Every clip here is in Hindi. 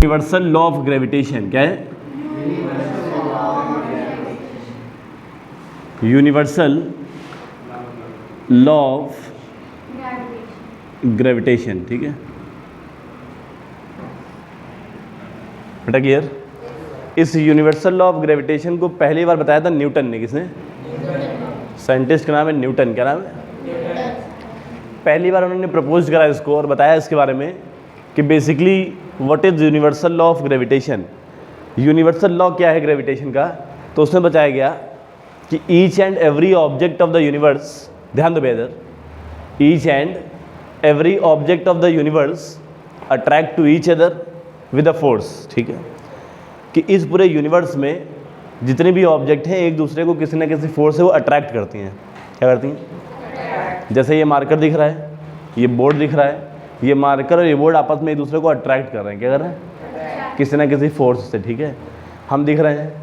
यूनिवर्सल लॉ ऑफ ग्रेविटेशन क्या है? यूनिवर्सल लॉ ऑफ ग्रेविटेशन, ठीक है बेटा, क्लियर? इस यूनिवर्सल लॉ ऑफ ग्रेविटेशन को पहली बार बताया था न्यूटन ने। किसने? साइंटिस्ट का नाम है न्यूटन। क्या नाम है? पहली बार उन्होंने प्रपोज करा इसको और बताया इसके बारे में कि basically what is universal law of gravitation. Universal law क्या है ग्रेविटेशन का? तो उसमें बताया गया कि each and every object of the universe, ध्यान दो बेदर, each and every object of the universe attract to each other with a force. ठीक है, कि इस पूरे यूनिवर्स में जितने भी ऑब्जेक्ट हैं एक दूसरे को किसी न किसी फोर्स से वो अट्रैक्ट करती हैं। क्या करती हैं? जैसे ये मार्कर दिख रहा है, ये बोर्ड दिख रहा है, ये मार्कर और ये बोर्ड आपस में एक दूसरे को अट्रैक्ट कर रहे हैं। क्या कर रहे हैं? किसी न किसी फोर्स से। ठीक है, हम दिख रहे हैं,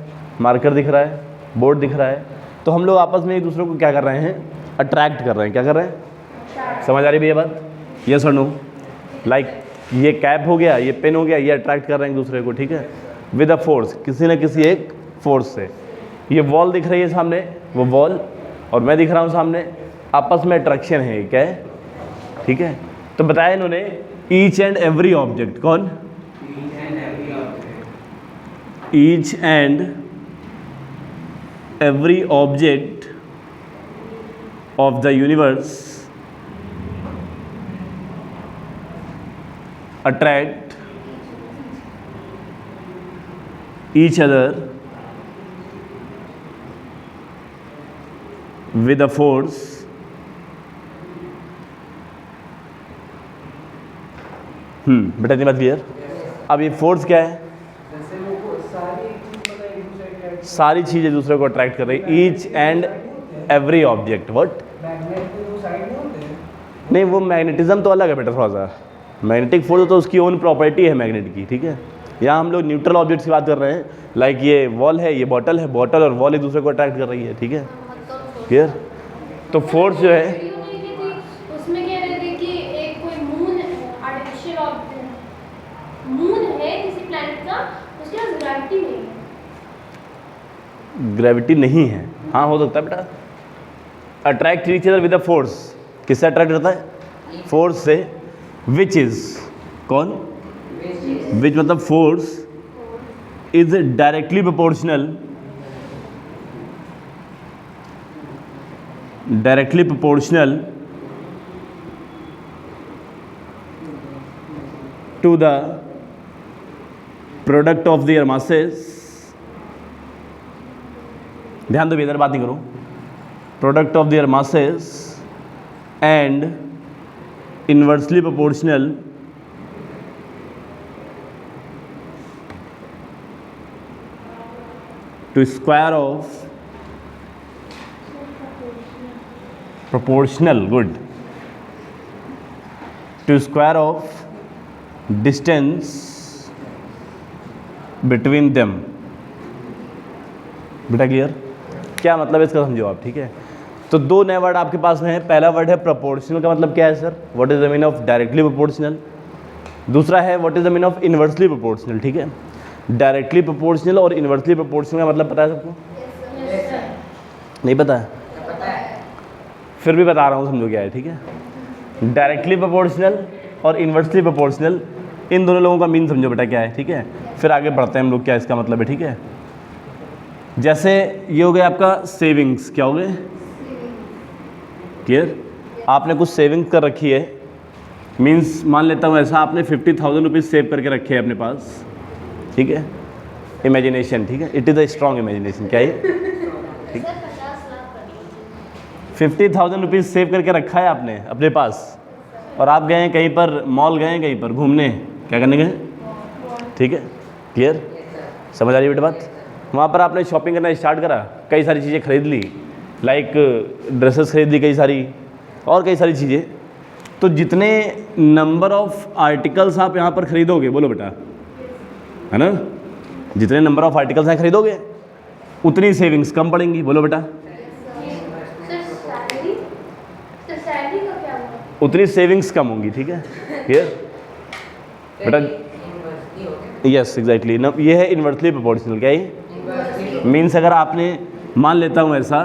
मार्कर दिख रहा है, बोर्ड दिख रहा है, तो हम लोग आपस में एक दूसरे को क्या कर रहे हैं? अट्रैक्ट कर रहे हैं। क्या कर रहे हैं? समझ आ रही है भैया बात? Yes or no? लाइक ये कैप हो गया, ये पेन हो गया, ये अट्रैक्ट कर रहे हैं एक दूसरे को। ठीक है, विद अ फोर्स, किसी न किसी एक फोर्स से। ये वॉल दिख रही है सामने, वो वॉल और मैं दिख रहा हूँ सामने, आपस में अट्रैक्शन है। क्या है? ठीक है, तो बताया इन्होंने ईच एंड एवरी ऑब्जेक्ट। कौन? Each and every object of the universe attract each other with a force बेटा इतनी बात क्लियर? अब ये फोर्स क्या है? सारी चीज़ एक दूसरे को अट्रैक्ट कर रही है। Each and every object. What? नहीं, वो मैग्नेटिज्म तो अलग है बेटा, थोड़ा सा मैग्नेटिक फोर्स तो उसकी ओन प्रॉपर्टी है मैग्नेट की। ठीक है, यहाँ हम लोग न्यूट्रल ऑब्जेक्ट्स की बात कर रहे हैं। लाइक ये वॉल है, ये बॉटल है, बॉटल और वॉल एक दूसरे को अट्रैक्ट कर रही है। ठीक है, क्लियर? तो फोर्स जो है उसमें कह रहे थे कि एक कोई मून आर्टिफिशियल ऑब्जेक्ट मून है किसी प्लैनेट का, उसके पास ग्रेविटी नहीं है। ग्रेविटी नहीं है? हाँ, हो सकता है बेटा। Attract each other with a force. किससे अट्रैक्ट करता है? फोर्स से। विच इज, कौन? विच मतलब force is directly proportional, directly proportional to the product of their masses. ध्यान दो, इधर बात नहीं करो। Product of their masses and inversely proportional to square of proportional, good, to square of distance between them। बेटा क्लियर? क्या मतलब इसका समझो आप। ठीक है, तो दो नए वर्ड आपके पास में है। पहला वर्ड है प्रोपोर्शनल का मतलब क्या है sir? What is the meaning of directly proportional. दूसरा है what is the meaning of inversely proportional. ठीक है, डायरेक्टली प्रोपोर्शनल और इनवर्सली प्रोपोर्शनल का मतलब पता है सबको? नहीं पता है? फिर भी बता रहा हूँ, समझो क्या है। ठीक है, डायरेक्टली प्रोपोर्शनल और इनवर्सली प्रोपोर्शनल, इन दोनों लोगों का मीन समझो बेटा क्या है। ठीक है, फिर आगे बढ़ते हैं हम लोग क्या इसका मतलब है। ठीक है, जैसे ये हो गया आपका सेविंग्स। क्या हो गए? क्लियर? आपने कुछ सेविंग कर रखी है, मीन्स मान लेता हूँ ऐसा, आपने 50,000 रुपीज़ सेव करके रखे हैं अपने पास। ठीक है, इमेजिनेशन। ठीक है, it is a strong imagination. क्या है? ठीक, 50,000 रुपीज़ सेव करके रखा है आपने अपने पास, और आप गए हैं कहीं पर, मॉल गए हैं कहीं पर घूमने। क्या करने गए? ठीक है, क्लियर? समझ आ रही है बेटा बात? वहाँ पर आपने शॉपिंग करना स्टार्ट करा, कई सारी चीज़ें खरीद ली, लाइक ड्रेसेस खरीद ली कई सारी, और कई सारी चीज़ें। तो जितने नंबर ऑफ आर्टिकल्स आप यहाँ पर खरीदोगे, बोलो बेटा, है ना, जितने नंबर ऑफ आर्टिकल्स यहाँ खरीदोगे उतनी सेविंग्स कम पड़ेंगी। बोलो बेटा, उतनी सेविंग्स कम होंगी। ठीक है, क्लियर बेटा? यस एग्जैक्टली ना, ये है इन्वर्सली प्रोपोर्शनल। क्या ये मीन्स अगर आपने मान लेता हूँ ऐसा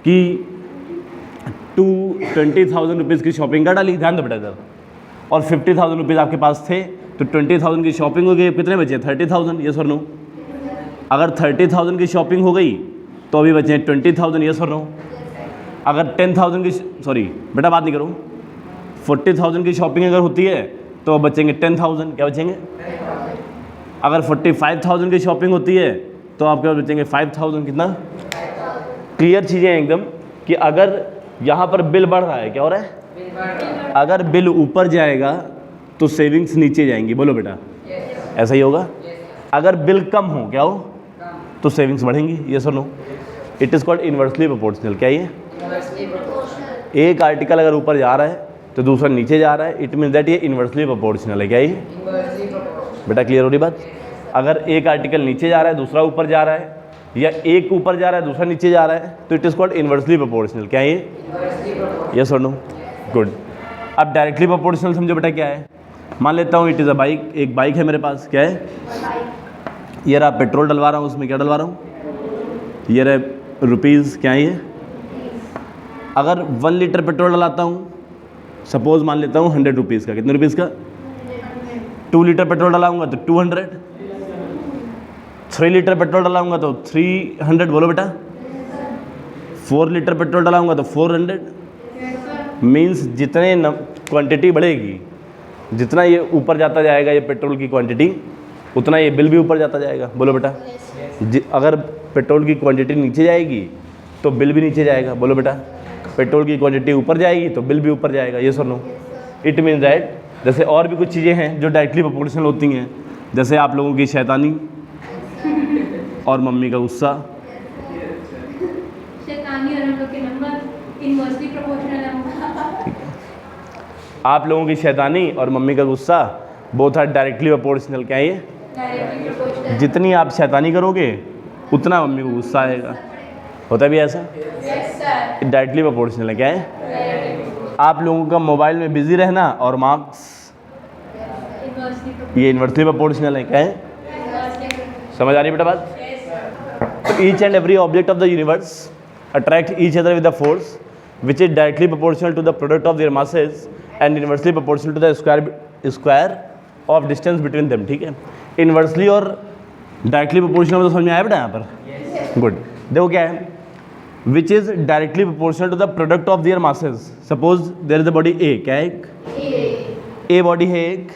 कि 20,000 रुपीज़ की शॉपिंग कर डाली, ध्यान दो बेटा इधर, और 50,000 रुपीज़ आपके पास थे, तो 20,000 की शॉपिंग हो गई, कितने बचे 30,000, यस और नो। अगर 30,000 की शॉपिंग हो गई तो अभी बचे 20,000, यस और नो। अगर 10,000 की, सॉरी बेटा बात नहीं करो, 40,000 की शॉपिंग अगर होती है तो बचेंगे 10,000, क्या बचेंगे। अगर 45,000 की शॉपिंग होती है तो आपके पास बचेंगे 5,000, कितना। क्लियर चीज़ें हैं एकदम कि अगर यहाँ पर बिल बढ़ रहा है, क्या हो रहा है, अगर बिल ऊपर जाएगा तो सेविंग्स नीचे जाएंगी, बोलो बेटा ऐसा ही होगा। अगर बिल कम हो, क्या हो, तो सेविंग्स बढ़ेंगी, yes or no. It is called inversely proportional. क्या ये एक आर्टिकल अगर ऊपर जा रहा है तो दूसरा नीचे जा रहा है, इट मीन्स दैट ये इन्वर्सली प्रोपोर्शनल है। क्या ये बेटा क्लियर हो रही बात। अगर एक आर्टिकल नीचे जा रहा है दूसरा ऊपर जा रहा है, या एक ऊपर जा रहा है दूसरा नीचे जा रहा है, तो it is called inversely proportional. क्या ये यस और नो, गुड। अब डायरेक्टली प्रोपोर्शनल समझो बेटा क्या है। मान लेता हूँ इट इज़ अ बाइक, एक बाइक है मेरे पास, क्या है, ये रहा पेट्रोल डलवा रहा हूँ, उसमें क्या डलवा रहा हूँ, ये रहा रुपीज़, क्या है ये। अगर 1 लीटर पेट्रोल डलाता हूँ, सपोज मान लेता हूँ 100 रुपीज़ का, कितने रुपीज़ का, 2 लीटर पेट्रोल डलाऊंगा तो 200, 3 लीटर पेट्रोल डलाऊंगा तो 300, बोलो बेटा, 4 लीटर पेट्रोल डलाऊंगा तो 400। मीन्स जितने क्वांटिटी बढ़ेगी, जितना ये ऊपर जाता जाएगा ये पेट्रोल की क्वांटिटी, उतना ये बिल भी ऊपर जाता जाएगा, बोलो बेटा। अगर पेट्रोल की क्वांटिटी नीचे जाएगी तो बिल भी नीचे जाएगा, बोलो बेटा। पेट्रोल की क्वांटिटी ऊपर जाएगी तो बिल भी ऊपर जाएगा, ये सुनो। इट मीन्स दैट जैसे और भी कुछ चीज़ें हैं जो डायरेक्टली प्रोपोर्शनल होती हैं, जैसे आप लोगों की शैतानी और मम्मी का गुस्सा। शैतानी और हम लोग के नंबर इन्वर्सली प्रोपोर्शनल है। आप लोगों की शैतानी और मम्मी का गुस्सा बोथ आर डायरेक्टली प्रोपोर्शनल। क्या है ये, डायरेक्टली प्रोपोर्शनल। जितनी आप शैतानी करोगे उतना मम्मी को गुस्सा आएगा, होता भी ऐसा, यस सर, डायरेक्टली प्रोपोर्शनल है। क्या है, आप लोगों का मोबाइल में बिजी रहना और मार्क्स, ये इन्वर्सली प्रोपोर्शनल है। क्या है, समझ आ रही है बेटा बात। Each and every object of the universe attract each other with the force which is directly proportional to the product of their masses and inversely proportional to the square of distance between them. ठीक है, इन्वर्सली और डायरेक्टली प्रोपोर्शनल तो समझ में आया बेटा यहाँ पर, गुड। देखो क्या है, which is directly proportional to the product of their masses. Suppose there is a body A, क्या है, एक ए बॉडी है एक,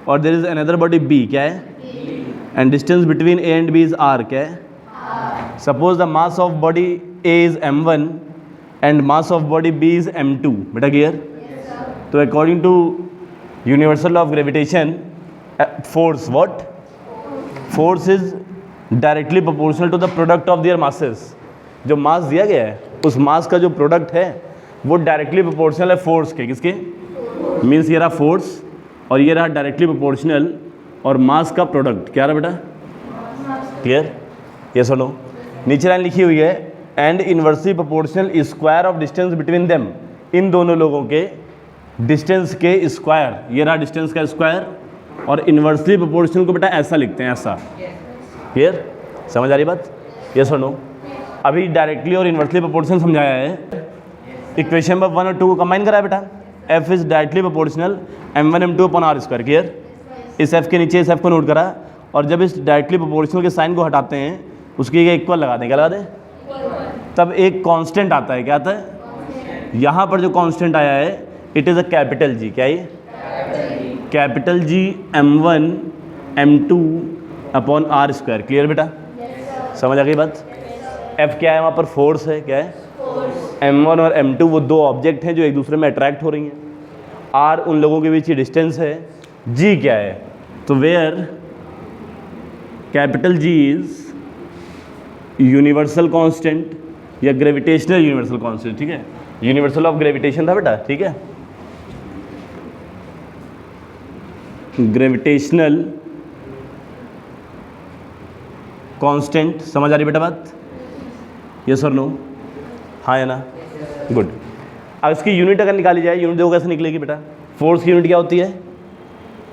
और there is another body B, क्या है, and distance between A and B is R, क्या है। Suppose the mass of body A is m1 and mass of body B is m2, बेटा क्लियर। तो according to universal of gravitation force, what, force is directly proportional to the product of their masses. जो मास दिया गया है उस मास का जो प्रोडक्ट है वो डायरेक्टली प्रोपोर्शनल है फोर्स के, किसके, मीन्स ये रहा फोर्स और ये रहा डायरेक्टली प्रोपोर्शनल और मास का प्रोडक्ट, क्या रहा बेटा, क्लियर, ये सुनो। नीचे लाइन लिखी हुई है and inversely proportional square of distance between them, इन दोनों लोगों के डिस्टेंस के स्क्वायर, ये रहा डिस्टेंस का स्क्वायर, और इन्वर्सली प्रोपोर्शनल को बेटा ऐसा लिखते हैं, ऐसा, क्लियर, समझ आ रही बात, ये सुनो। अभी डायरेक्टली और इन्वर्सली प्रोपोर्शनल समझाया है। इक्वेशन नंबर 1 और 2 को कंबाइन करा बेटा, f is directly proportional m1 m2 upon r square, clear. इस f के नीचे इस f को नोट करा, और जब इस डायरेक्टली प्रोपोर्शनल के साइन को हटाते हैं उसकी एक इक्वल लगा दें, क्या लगा दें, तब एक कांस्टेंट आता है, क्या आता है, यहाँ पर जो कांस्टेंट आया है it is a capital G, क्या ये, capital G m1 m2 upon r square, clear बेटा, समझ आ गई बात। f क्या है, वहाँ पर फोर्स है, क्या है, m1 और m2 वो दो ऑब्जेक्ट हैं जो एक दूसरे में अट्रैक्ट हो रही हैं, r उन लोगों के बीच की डिस्टेंस है, g क्या है, तो where capital G is universal constant या ग्रेविटेशनल यूनिवर्सल कांस्टेंट, ठीक है, यूनिवर्सल ऑफ ग्रेविटेशन था बेटा, ठीक है, ग्रेविटेशनल कांस्टेंट, समझ आ रही बेटा बात, यस और नो, हाँ या ना, गुड। अब इसकी यूनिट अगर निकाली जाए, यूनिट देखो कैसे निकलेगी बेटा, फोर्स की यूनिट क्या होती है,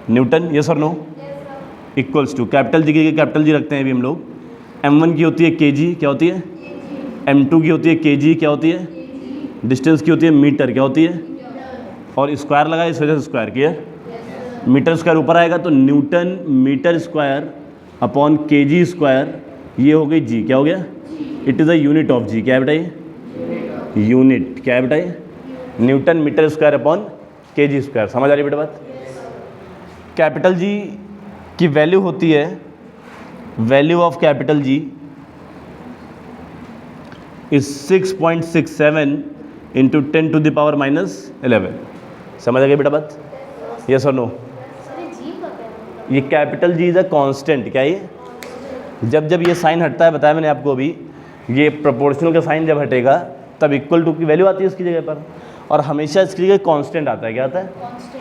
Newton, yes or no, equals to capital G की कैपिटल जी रखते हैं अभी हम लोग। m1 की होती है kg, क्या होती है? m2 की होती है kg, क्या होती है? डिस्टेंस की होती है मीटर, क्या होती है? और स्क्वायर लगा इस वजह से स्क्वायर किया। मीटर स्क्वायर ऊपर आएगा तो Newton metre square upon kg square, ये हो गई g, क्या हो गया? It is a unit of g, क्या है बताइए? यूनिट, क्या है बताइए? Newton metre square upon kg square. समझ आ रही बेटा बात? कैपिटल जी की वैल्यू होती है, value of capital G is 6.67 into 10 to the power -11। समझ आ गई बेटा बात? Yes or no? अरे जी का क्या मतलब? ये capital G is a constant, क्या ये? जब जब ये साइन हटता है, बताया मैंने आपको अभी, ये प्रोपोर्शनल का साइन जब हटेगा तब इक्वल टू की वैल्यू आती है इसकी जगह पर, और हमेशा इसकी जगह कांस्टेंट आता है। क्या आता है? कांस्टेंट।